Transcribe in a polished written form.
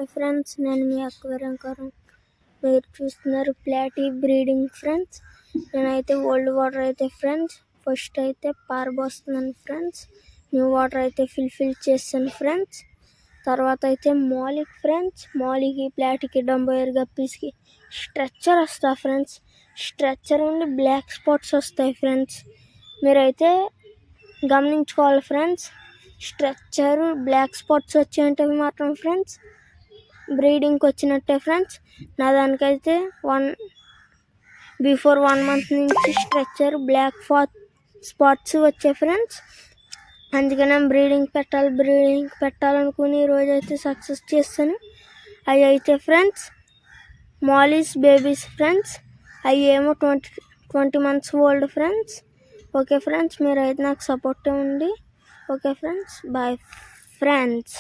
Hi friends, నేను మీ aquarium కారం. మీరు చూస్తున్నారు ప్లాటీ బ్రీడింగ్ ఫ్రెండ్స్. నేనైతే ఓల్డ్ వాటర్ అయితే ఫ్రెండ్స్ ఫస్ట్ అయితే పారబోస్తున్నాను ఫ్రెండ్స్. న్యూ వాటర్ అయితే ఫిల్ చేస్తాను ఫ్రెండ్స్. తర్వాత అయితే మాలిక్ ఫ్రెండ్స్, మాలికి ప్లాటీకి డంబోయర్ గప్పీస్కి స్ట్రెచ్చర్ వస్తా ఫ్రెండ్స్. స్ట్రెచ్చర్ నుండి బ్లాక్ స్పాట్స్ వస్తాయి ఫ్రెండ్స్. మీరైతే గమనించుకోవాలి ఫ్రెండ్స్. స్ట్రెచ్చర్ బ్లాక్ స్పాట్స్ వచ్చేంటే మాత్రం ఫ్రెండ్స్ బ్రీడింగ్కి వచ్చినట్టే ఫ్రెండ్స్. నా దానికైతే బిఫోర్ 1 month నుంచి స్ట్రెచ్చర్ బ్లాక్ స్పాట్స్ వచ్చాయి ఫ్రెండ్స్. అందుకనే బ్రీడింగ్ పెట్టాలనుకుని ఈరోజైతే సక్సెస్ చేస్తాను. అవి అయితే ఫ్రెండ్స్ మాలీస్ బేబీస్ ఫ్రెండ్స్. అవి ఏమో 20 months old friends. Okay friends, మీరైతే నాకు సపోర్ట్ ఉండి. Okay friends, bye friends.